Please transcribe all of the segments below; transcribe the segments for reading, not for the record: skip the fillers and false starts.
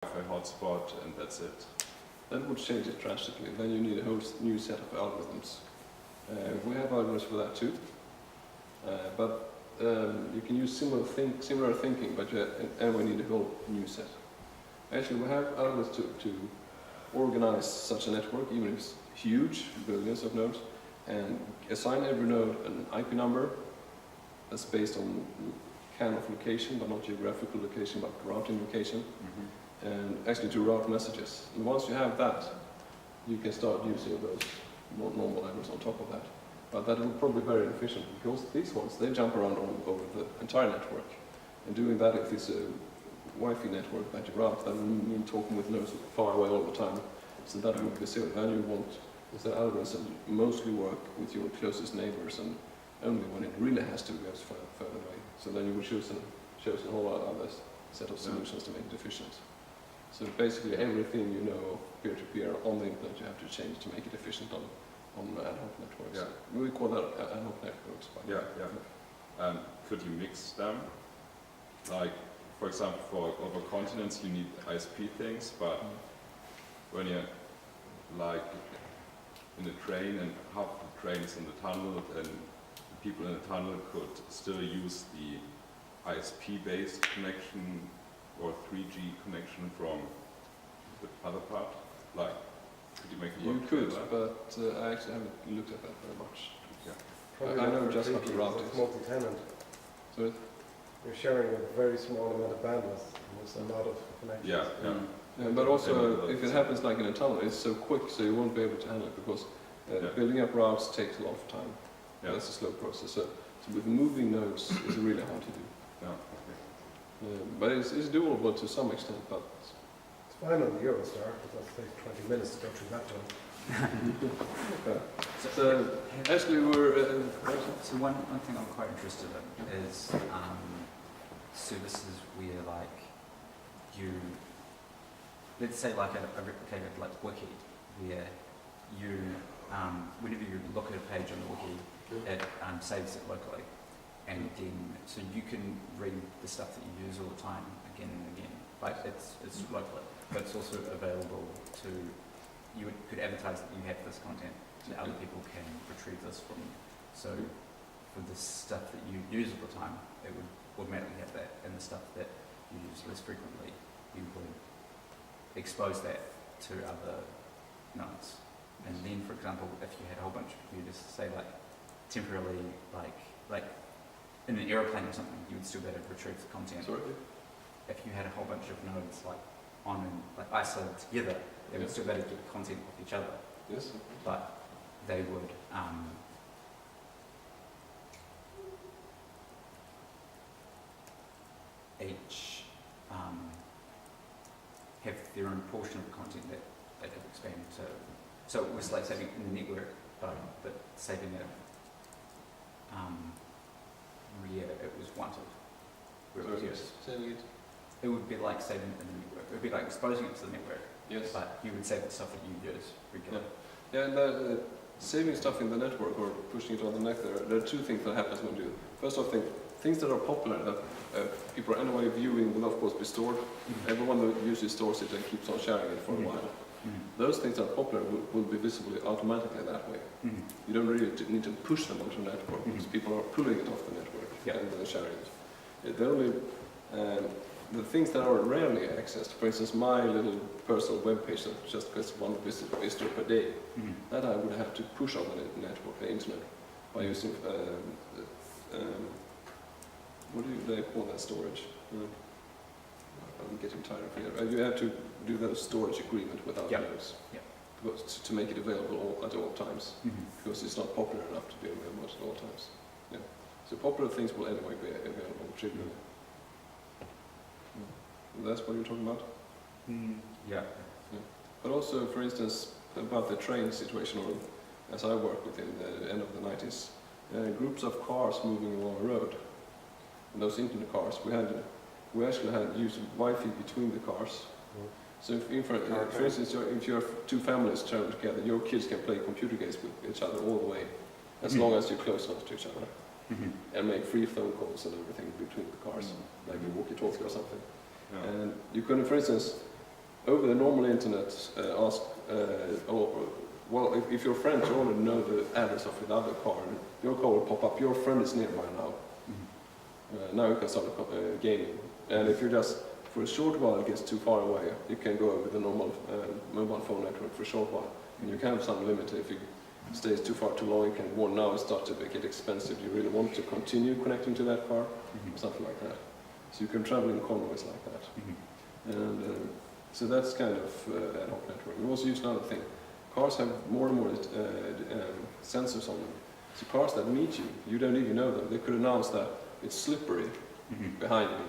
Wi-Fi hotspot, and that's it. That would change it drastically. Then you need a whole new set of algorithms. We have algorithms for that too, but you can use similar thinking, but we need a whole new set. Actually, we have algorithms to organize such a network, even if it's huge, billions of nodes, and assign every node an IP number that's based on kind of location, but not geographical location, but routing location, and actually to route messages. And once you have that, you can start using those normal algorithms on top of that. But that will probably be very inefficient, because these ones, they jump around over the entire network. And doing that, if it's a Wi-Fi network that you route, that will mean talking with nodes far away all the time. So that would be silly. Then you want the algorithms that mostly work with your closest neighbors, and only when it really has to go further away. So then you would choose a whole other set of solutions to make it efficient. So basically everything you know of peer-to-peer on the internet you have to change to make it efficient on ad hoc networks. Yeah. We call that ad hoc networks. Could you mix them? Like, for example, for over continents you need ISP things, but when you're like in a train and half the train is in the tunnel, and the people in the tunnel could still use the ISP-based connection or 3G connection from the other part? Like, could you make it work? You could, but I actually haven't looked at that very much. Probably I know not for just how to 3G, route it's it. multi-tenant. So You're sharing a very small amount of bandwidth, and there's a lot of connections. yeah, but also, if it happens like in a tunnel, it's so quick, so you won't be able to handle it, because building up routes takes a lot of time. Yeah. That's a slow process. So with moving nodes, it's really hard to do. But it's doable to some extent. But It's fine on the Eurostar, because that takes 20 minutes to go through that one. so actually, we're So one thing I'm quite interested in is services where, like, you, let's say like a replicated like wiki, where you, whenever you look at a page on the wiki, it saves it locally, and then so you can read the stuff that you use all the time again and again. Like it's locally, but it's also available to, you could advertise that you have this content, so other people can retrieve this from you. So for the stuff that you use all the time, it would automatically have that, and the stuff that you use less frequently, you would expose that to other nodes. And then, for example, if you had a whole bunch of computers, say like temporarily, like in an aeroplane or something, you would still be able to retrieve the content. sorry. If you had a whole bunch of nodes like on and like isolated together, they would still be able to get content off each other. Yes. But they would each have their own portion of the content that they could expand to. So it was like saving in the network, but saving it where it was wanted. Where it was used. It would be like saving it in the network. It would be like exposing it to the network. Yes. But you would save the stuff that you use regularly. Yeah, and saving stuff in the network or pushing it on the network, there are two things that happens when you do it. First off, things that are popular that people are anyway viewing will of course be stored. Everyone that usually stores it and keeps on sharing it for a while. Those things that are popular will be visible automatically that way. You don't really need to push them onto the network, because people are pulling it off the network and then sharing it. The only the things that are rarely accessed, for instance, my little personal web page that just gets one visitor per day, that I would have to push on the network, the internet, by using what do they call that storage? I'm getting tired of it. You have to do those storage agreement with other nodes to make it available at all times, because it's not popular enough to be available at all times. Yeah. So popular things will anyway be available trivially. That's what you're talking about? Yeah. But also, for instance, about the train situation, or as I worked with in the end of the 90s, groups of cars moving along a road. And those internet cars, we actually had used Wi-Fi between the cars. So if for instance, if you have two families traveling together, your kids can play computer games with each other all the way, as long as you're close enough to each other, and make free phone calls and everything between the cars, like a walkie-talkie or something. And you couldn't, for instance, over the normal internet, ask, well, if your friends already know the address of another car, your car will pop up, your friend is nearby now. Now you can start gaming. And if you're just, for a short while it gets too far away, you can go over the normal mobile phone network for a short while. And you can have some limit. If it stays too far too long, you can warn now it starts to get expensive. You really want to continue connecting to that car, something like that. So you can travel in convoys like that. And so that's kind of ad hoc network. We also use another thing. Cars have more and more sensors on them. So cars that meet you, you don't even know them. They could announce that it's slippery behind you.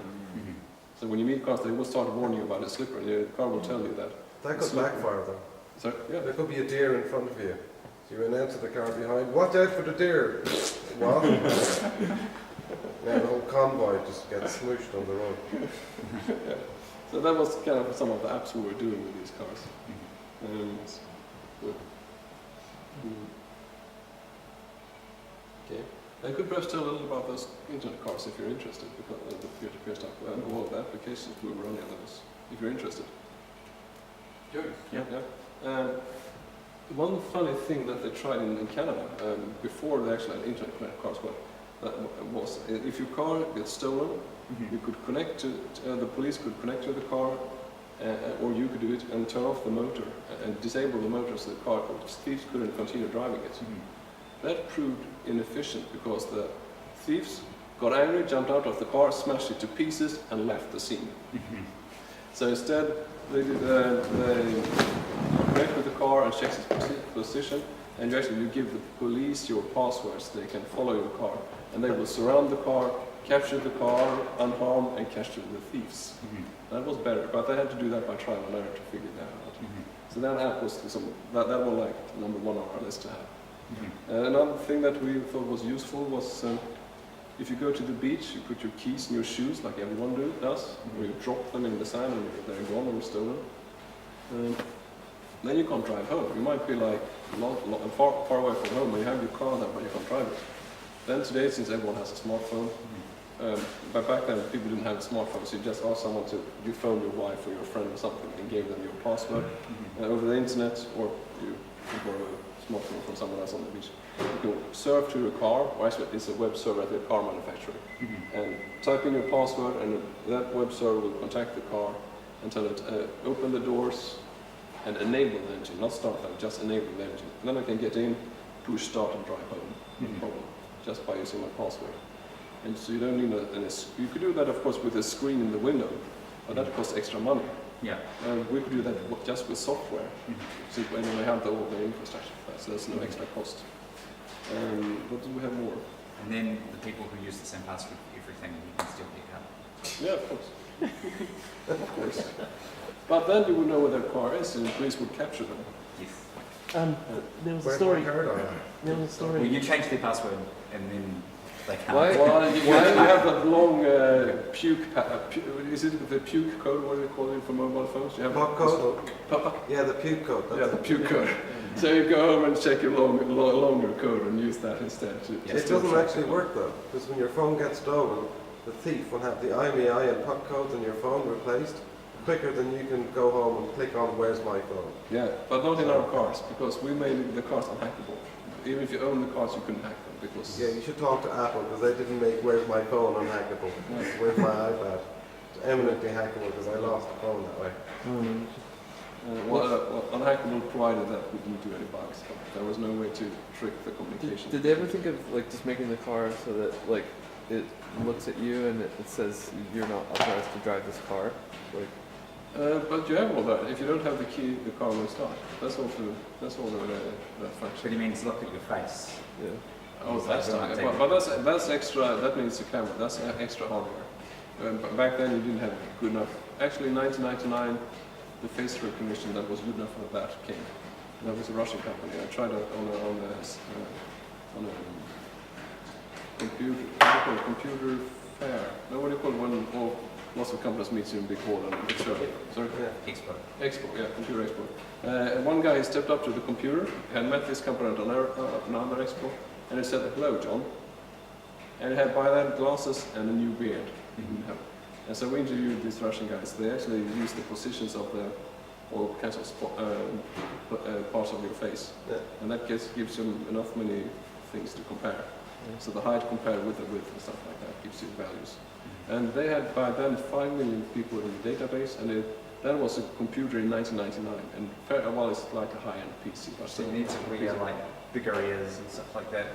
So when you meet cars, they will start warning you about it's slippery. The car will tell you that. That could backfire though. So, yeah. There could be a deer in front of you. So you announce to the car behind, watch out for the deer. What? Now the whole convoy just gets smooshed on the road. Yeah. So that was kind of some of the apps we were doing with these cars. Okay. I could perhaps tell a little about those internet cars if you're interested, because the peer-to-peer stuff, and all the applications we were running on those, if you're interested. Good. Yeah. One funny thing that they tried in Canada, before they actually had internet connected cars, was if your car gets stolen, you could connect to, the police could connect to the car, or you could do it and turn off the motor and disable the motor so the car, thieves couldn't continue driving it. That proved inefficient because the thieves got angry, jumped out of the car, smashed it to pieces and left the scene. So instead they connect with the car and check its position, and you give the police your passwords so they can follow your car, and they will surround the car, capture the car unharmed and capture the thieves. That was better, but they had to do that by trial and error to figure that out. So that app was that was like number one on our list to have. Another thing that we thought was useful was if you go to the beach, you put your keys in your shoes like everyone does, or you drop them in the sand and they're gone or stolen. Then you can't drive home. You might be like far away from home and you have your car there but you can't drive it. Then today, since everyone has a smartphone, but back then people didn't have a smartphone, so you just asked someone you phone your wife or your friend or something and gave them your password over the internet, or you borrow a smartphone from someone else on the beach. You can surf to your car, or actually it's a web server at the car manufacturer, and type in your password, and that web server will contact the car and tell it open the doors and enable the engine, not start them, just enable the engine. And then I can get in, push start and drive home, no problem, just by using my password. And so you don't need you could do that of course with a screen in the window, but that costs extra money. Yeah. We could do that just with software. So when we have all the infrastructure for that, so there's no extra cost. What do we have more? And then the people who use the same password for everything, you can still pick up. Yeah, of course. Of course. But then you would know where their car is, and the police would capture them. Yes. There was a Where's story. my card on? There was a story. Well, you change their password and then they can't. Well, you have that long is it the puke code? What do they call it for mobile phones? You have Pop code? Yeah, the puke code. Yeah, the puke code. So you go home and check your longer code and use that instead. It doesn't actually work though, because when your phone gets stolen, the thief will have the IMEI and pop codes on your phone replaced quicker than you can go home and click on where's my phone. Yeah, but not in our cars, because we made the cars unhackable. Even if you own the cars, you couldn't hack them because. Yeah, you should talk to Apple because they didn't make where's my phone unhackable. Where's my iPad? It's eminently hackable because I lost the phone that way. Unhackable provided that we didn't do any bugs. There was no way to trick the communication. Did they ever think of like just making the car so that like it looks at you and it says you're not authorized to drive this car? Like. But you have all that. If you don't have the key, the car will start. That's all that function. But he means look at your face. Yeah. Oh, that's not. But that's extra. That means the camera. That's extra hardware. But back then you didn't have good enough. Actually, in 1999, the face recognition that was good enough for that came. That was a Russian company. I tried it on a computer. What do you call it? Computer fair. No, what do you call it when lots of companies meet you in big hall and big show. Sorry? Yeah. Expo, yeah, computer expo. One guy stepped up to the computer, had met this company at another expo, and he said, "Hello, John." And he had by then glasses and a new beard. And so we interviewed these Russian guys. They actually used the positions of the all kinds of parts of your face. Yeah. And that gives you enough many things to compare. So the height compared with the width and stuff like that gives you values. And they had by then 5 million people in the database, and that was a computer in 1999. And well, it's like a high-end PC. But So you need to wear like bigger ears and stuff like that.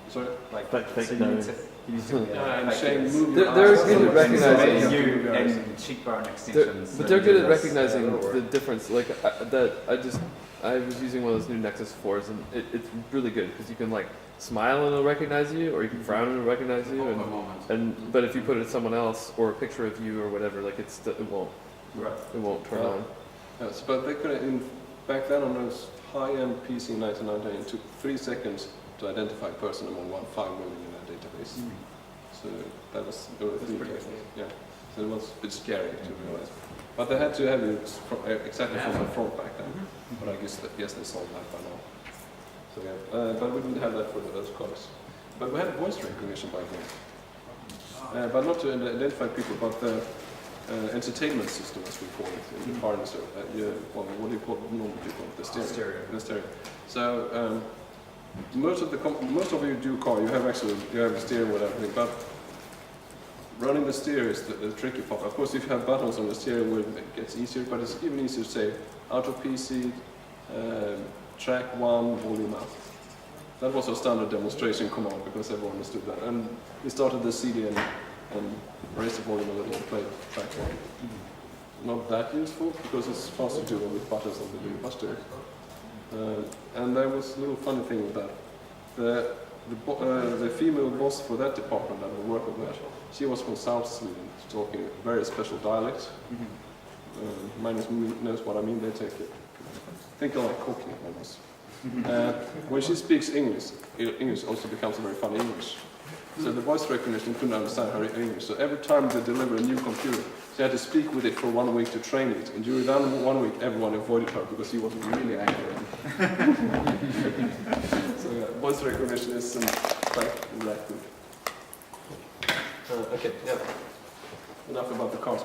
Sorry? Like Fake so nose. you need to wear Yeah, and fake Shane, ears. move your They're eyes. good at recognizing- And you and cheekbone extensions. But they're good at recognizing or- the difference. Like I was using one of those new Nexus 4s, and it's really good because you can like smile and it'll recognize you, or you can frown and it'll recognize you. But if you put it at someone else or a picture of you or whatever, like it won't turn on. Yes, but they could back then on those high-end PC in 1999, it took 3 seconds to identify a person among 5 million in a database. So that was over 3 pretty seconds. Yeah. So it was a bit scary to realize. But they had to have it exactly from the front back then. But I guess they solved that by now. So yeah, but we didn't have that for those cars. But we had voice recognition by then. But not to identify people, but the entertainment system, as we call it in the car industry. What do you call it? Normal people? The stereo. The stereo. So most of you do car, you have a stereo with everything, but running the stereo is the tricky part. Of course, if you have buttons on the stereo, it gets easier, but it's even easier to say auto PC, track 1, volume up. That was a standard demonstration command because everyone understood that. And we started the CD and raised the volume a little and played track 1. Not that useful because it's fast to do it with buttons on the bus stereo. And there was a little funny thing with that. The female boss for that department that we worked with, she was from South Sweden, talking a very special dialect. Minus knows what I mean. They take it. Think of like Cockney almost. When she speaks English, English also becomes a very funny English. So the voice recognition couldn't understand her English. So every time they delivered a new computer, she had to speak with it for 1 week to train it. And during that 1 week, everyone avoided her because she was really angry. So yeah, voice recognition is quite that good. Okay, yeah. Enough about the cars.